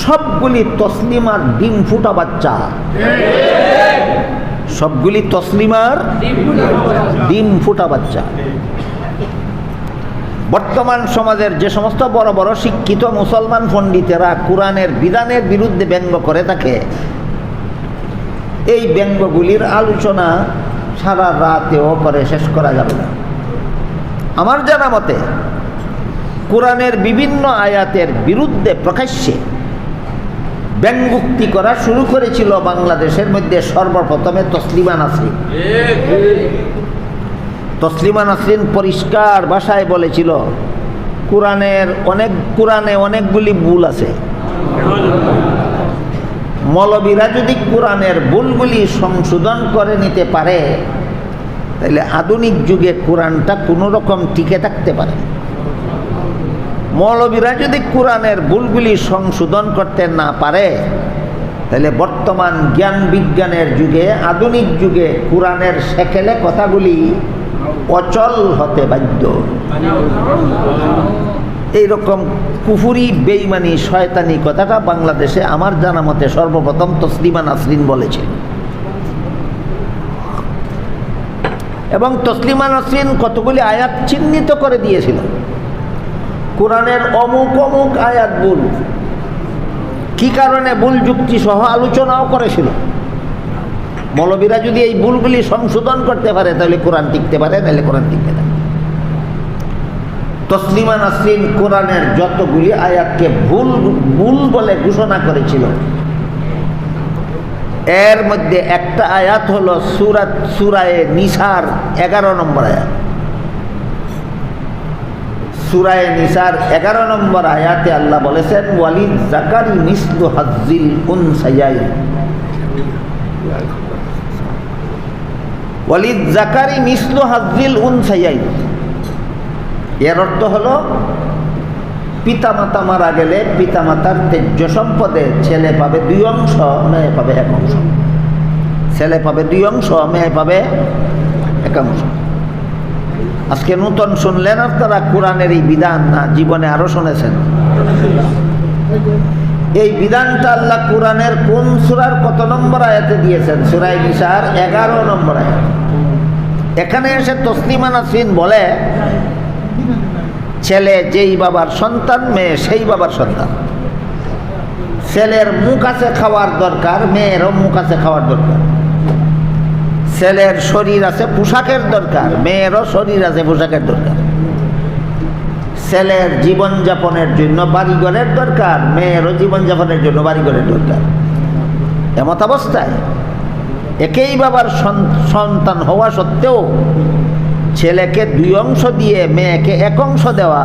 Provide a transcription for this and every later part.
সবগুলি তসলিমার ডিম ফুটা বাচ্চা, সবগুলি তসলিমার ডিম ফুটা বাচ্চা। বর্তমান সমাজের যে সমস্ত বড় বড় শিক্ষিত মুসলমান পণ্ডিতেরা কোরআনের বিধানের বিরুদ্ধে ব্যঙ্গ করে থাকে, এই ব্যঙ্গগুলির আলোচনা সারা রাতেও করে শেষ করা যাবে না। আমার জানা মতে কোরআনের বিভিন্ন আয়াতের বিরুদ্ধে প্রকাশ্যে ব্যঙ্গোক্তি করা শুরু করেছিল বাংলাদেশের মধ্যে সর্বপ্রথমে তসলিমা নাসরিন। তসলিমা নাসরিন পরিষ্কার ভাষায় বলেছিল কোরআনে অনেকগুলি ভুল আছে। মৌলবীরা যদি কোরআনের ভুলগুলি সংশোধন করে নিতে পারে তাহলে আধুনিক যুগে কোরআনটা কোনো রকম টিকে থাকতে পারে। মৌলবীরা যদি কোরআনের ভুলগুলি সংশোধন করতে না পারে তাহলে বর্তমান জ্ঞান বিজ্ঞানের যুগে, আধুনিক যুগে কোরআনের সেকেলে কথাগুলি অচল হতে বাধ্য। এইরকম কুফুরি, বেঈমানি, শয়তানি কথাটা বাংলাদেশে আমার জানা মতে সর্বপ্রথম তসলিমা নাসরিন বলেছেন। এবং তসলিমা নাসরিন কতগুলি আয়াত চিহ্নিত করে দিয়েছিল, কোরআনের অমুক অমুক আয়াত ভুল, কি কারণে ভুল, যুক্তি সহ আলোচনাও করেছিল। মৌলবীরা যদি এই ভুলগুলি সংশোধন করতে পারে তাহলে কোরআন টিকতে পারে, নাহলে কোরআন টিকতে না। তসলিমা নাসরিন কোরআনের যতগুলি আয়াতকে ভুল বলে ঘোষণা করেছিল, এর মধ্যে একটা আয়াত হলো সূরায়ে নিসার 11 নম্বর আয়াত। সূরায়ে নিসার 11 নম্বর আয়াতে আল্লাহ বলেছেন, ওয়ালিদ যাকারি মিসলু হাজ্জিল উনসায়াইন। ওয়ালিদ যাকারি মিসলু হাজ্জিল উনসায়াইন এর অর্থ হলো পিতামাতা মারা গেলে পিতামাতার তেজ্য সম্পদে ছেলে পাবে 2 অংশ, মেয়ে পাবে 1 অংশ। ছেলে পাবে 2 অংশ, মেয়ে পাবে 1 অংশ। আজকে নূতন শুনলেন আপনারা কোরআনের এই বিধান, না জীবনে আরো শুনেছেন? এই বিধানটা আল্লাহ কোরআনের কোন সূরার কত নম্বর আয়াতে দিয়েছেন? সূরা নিসার 11 নম্বর আয়াত। এখানে এসে তসলিমা নাসরিন বলে, ছেলে যেই বাবার সন্তান, মেয়ে সেই বাবার সন্তান। ছেলের মুখ আছে খাওয়ার দরকার, মেয়েরও মুখ আছে খাওয়ার দরকার। ছেলের শরীর আছে পোশাকের দরকার, মেয়েরও শরীর আছে পোশাকের দরকার। ছেলের জীবনযাপনের জন্য বাড়িঘরের দরকার, মেয়েরও জীবনযাপনের জন্য বাড়িঘরের দরকার। এমত অবস্থায় একই বাবার সন্তান হওয়া সত্ত্বেও ছেলেকে 2 অংশ দিয়ে মেয়েকে 1 অংশ দেওয়া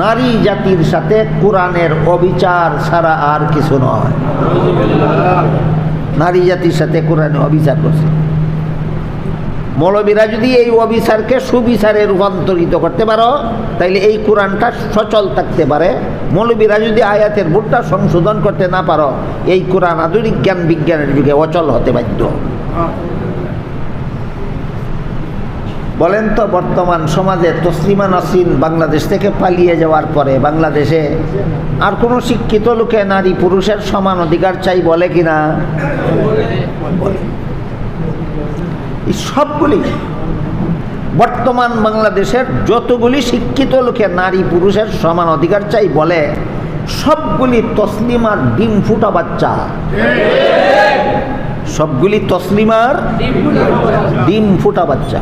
নারী জাতির সাথে কোরআনের অবিচার ছাড়া আর কিছু নয়। নারী জাতির সাথে কোরআনে অবিচার করছে। মৌলবীরা যদি এই অবিচারকে সুবিচারে রূপান্তরিত করতে পারো তাইলে এই কোরআনটা সচল থাকতে পারে। মৌলবীরা যদি আয়াতের ভুলটা সংশোধন করতে না পারো, এই কোরআন আধুনিক জ্ঞান বিজ্ঞানের যুগে অচল হতে বাধ্য। বলেন তো, বর্তমান সমাজে তসলিমা নাসরিন বাংলাদেশ থেকে পালিয়ে যাওয়ার পরে বাংলাদেশে আর কোনো শিক্ষিত লোকে নারী পুরুষের সমান অধিকার চাই বলে কিনা? বলে। এই সবগুলি বর্তমান বাংলাদেশের যতগুলি শিক্ষিত লোকে নারী পুরুষের সমান অধিকার চাই বলে, সবগুলি তসলিমার ডিম ফুটা বাচ্চা। সবগুলি তসলিমার ডিম ফুটা বাচ্চা।